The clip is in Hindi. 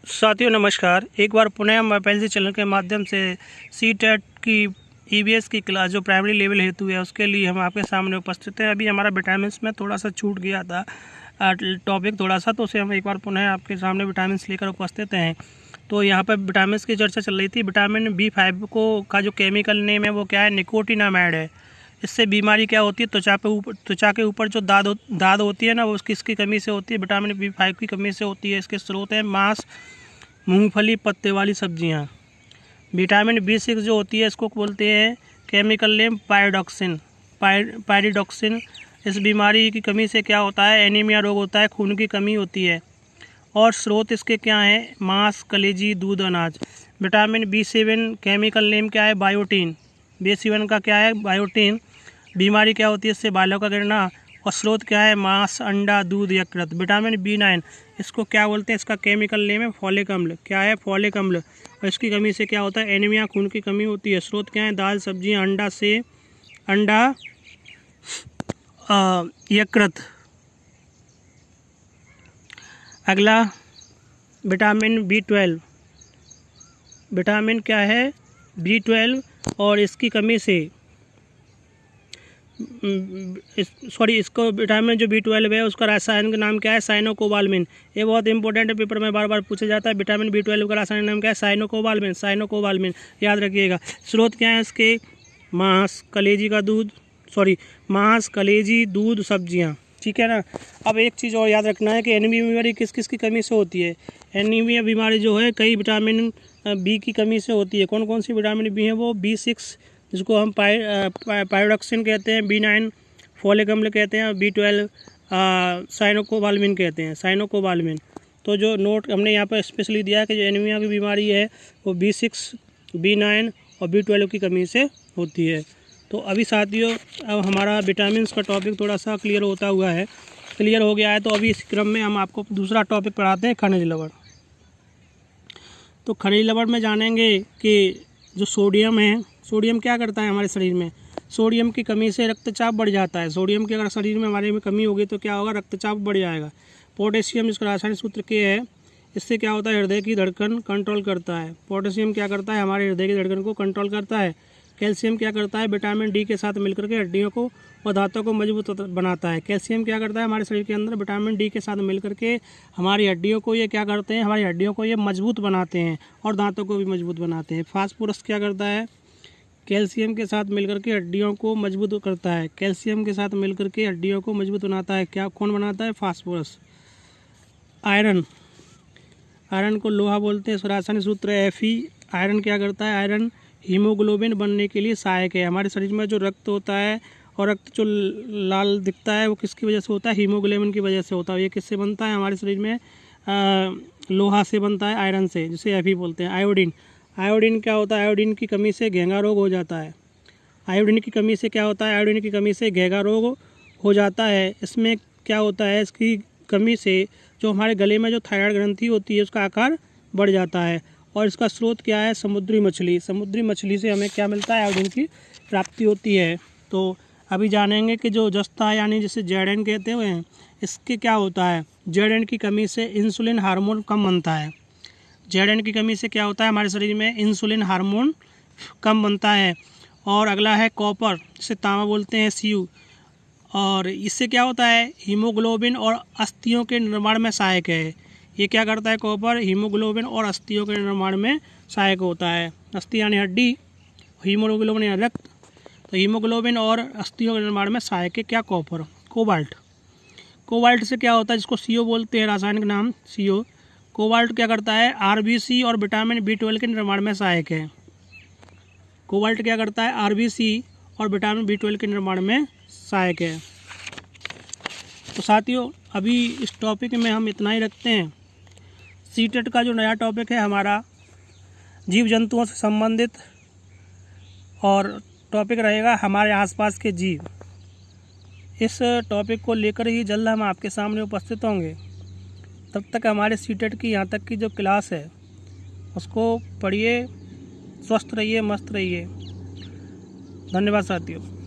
साथियों नमस्कार। एक बार पुनः हम एपीएलसी चैनल के माध्यम से सीटेट की ईवीएस की क्लास जो प्राइमरी लेवल हेतु है उसके लिए हम आपके सामने उपस्थित हैं। अभी हमारा विटामिन्स में थोड़ा सा छूट गया था टॉपिक थोड़ा सा, तो उसे हम एक बार पुनः आपके सामने विटामिन्स लेकर उपस्थित हैं। तो यहाँ पर विटामिन्स की चर्चा चल रही थी। विटामिन B5 का जो केमिकल नेम है वो क्या है, निकोटिनामाइड है। इससे बीमारी क्या होती है, त्वचा के ऊपर जो दाद होती है ना, वो किसकी कमी से होती है, विटामिन B5 की कमी से होती है। इसके स्रोत हैं मांस, मूंगफली, पत्ते वाली सब्जियां। विटामिन B6 जो होती है इसको बोलते हैं केमिकल नेम पायरिडॉक्सिन। इस बीमारी की कमी से क्या होता है, एनीमिया रोग होता है, खून की कमी होती है। और स्रोत इसके क्या हैं, मांस, कलेजी, दूध, अनाज। विटामिन B7 केमिकल नेम क्या है, बायोटीन। B7 का क्या है, बायोटीन। बीमारी क्या होती है, इससे बालों का गिरना। और स्रोत क्या है, मांस, अंडा, दूध, यकृत। विटामिन B9 इसको क्या बोलते हैं, इसका केमिकल नेम है फॉलिक अम्ल। क्या है, फॉलिक अम्ल। और इसकी कमी से क्या होता है, एनीमिया, खून की कमी होती है। स्रोत क्या है, दाल, सब्जियां, अंडा, यकृत। अगला विटामिन B12। विटामिन क्या है, B12। और इसकी कमी से इसको विटामिन जो B12 है उसका रासायनिक नाम क्या है, साइनोकोबाल्मिन। ये बहुत इंपॉर्टेंट है, पेपर में बार बार पूछा जाता है। विटामिन B12 का रासायनिक नाम क्या है, साइनोकोबाल्मिन। याद रखिएगा। स्रोत क्या है इसके, मांस, कलेजी, दूध, सब्जियां। ठीक है ना। अब एक चीज़ और याद रखना है कि एनीमिया बीमारी किस किस की कमी से होती है। एनीमिया बीमारी जो है कई विटामिन B की कमी से होती है। कौन कौन सी विटामिन B है, वो B6 जिसको हम पायरोक्सिन कहते हैं, B9 फॉलिक अम्ल कहते हैं, B12 साइनोकोबाल्मिन कहते हैं, साइनोकोबाल्मिन। तो जो नोट हमने यहाँ पर स्पेशली दिया है कि जो एनीमिया की बीमारी है वो B6, B9 और B12 की कमी से होती है। तो अभी साथियों अब हमारा विटामिन्स का टॉपिक थोड़ा सा क्लियर हो गया है। तो अभी इस क्रम में हम आपको दूसरा टॉपिक पढ़ाते हैं, खनिज लवण। तो खनिज लवण में जानेंगे कि जो सोडियम है, सोडियम क्या करता है हमारे शरीर में, सोडियम की कमी से रक्तचाप बढ़ जाता है। सोडियम की अगर शरीर में हमारे में कमी होगी तो क्या होगा, रक्तचाप बढ़ जाएगा। पोटेशियम इसका रासायनिक सूत्र क्या है, इससे क्या होता है, हृदय की धड़कन कंट्रोल करता है। पोटेशियम क्या करता है, हमारे हृदय की धड़कन को कंट्रोल करता है। कैल्शियम क्या करता है, विटामिन D के साथ मिलकर के हड्डियों को और दांतों को मजबूत बनाता है। कैल्शियम क्या करता है, हमारे शरीर के अंदर विटामिन D के साथ मिलकर के हमारी हड्डियों को ये क्या करते हैं, हमारी हड्डियों को ये मजबूत बनाते हैं और दांतों को भी मजबूत बनाते हैं। फास्फोरस क्या करता है, कैल्शियम के साथ मिलकर के हड्डियों को मजबूत करता है। कैल्शियम के साथ मिलकर के हड्डियों को मजबूत बनाता है। क्या, कौन बनाता है, फास्फोरस। आयरन को लोहा बोलते हैं, इसका रासायनिक सूत्र है Fe। आयरन क्या करता है, आयरन हीमोग्लोबिन बनने के लिए सहायक है। हमारे शरीर में जो रक्त होता है और रक्त जो लाल दिखता है वो किसकी वजह से होता है, हीमोग्लोबिन की वजह से होता है। ये किससे बनता है, हमारे शरीर में लोहा से बनता है, आयरन से, जिसे Fe बोलते हैं। आयोडीन क्या होता है, आयोडीन की कमी से घेंघा रोग हो जाता है। आयोडीन की कमी से क्या होता है, आयोडीन की कमी से घेंघा रोग हो जाता है। इसमें क्या होता है, इसकी कमी से जो हमारे गले में जो थायराइड ग्रंथि होती है उसका आकार बढ़ जाता है। और इसका स्रोत क्या है, समुद्री मछली। समुद्री मछली से हमें क्या मिलता है, आयोडीन की प्राप्ति होती है। तो अभी जानेंगे कि जो जस्ता यानी जिसे ZN कहते हैं, इसके क्या होता है, ZN की कमी से इंसुलिन हार्मोन कम बनता है। ZN की कमी से क्या होता है, हमारे शरीर में इंसुलिन हार्मोन कम बनता है। और अगला है कॉपर, जिसे तांबा बोलते हैं, Cu। और इससे क्या होता है, हीमोग्लोबिन और अस्थियों के निर्माण में सहायक है। ये क्या करता है, कॉपर हीमोग्लोबिन और अस्थियों के निर्माण में सहायक होता है। अस्थि यानी हड्डी, हीमोग्लोबिन यानी रक्त। तो हीमोग्लोबिन और अस्थियों के निर्माण में सहायक है क्या, कॉपर। कोबाल्ट से क्या होता है, जिसको CO बोलते हैं, रासायनिक नाम CO। कोबाल्ट क्या करता है, RBC और विटामिन B12 के निर्माण में सहायक है। कोबाल्ट क्या करता है, RBC और विटामिन B12 के निर्माण में सहायक है। तो साथियों अभी इस टॉपिक में हम इतना ही रखते हैं। सीटेट का जो नया टॉपिक है हमारा जीव जंतुओं से संबंधित, और टॉपिक रहेगा हमारे आसपास के जीव। इस टॉपिक को लेकर ही जल्द हम आपके सामने उपस्थित होंगे। तब तक हमारे सीटेट की यहाँ तक की जो क्लास है उसको पढ़िए, स्वस्थ रहिए, मस्त रहिए। धन्यवाद साथियों।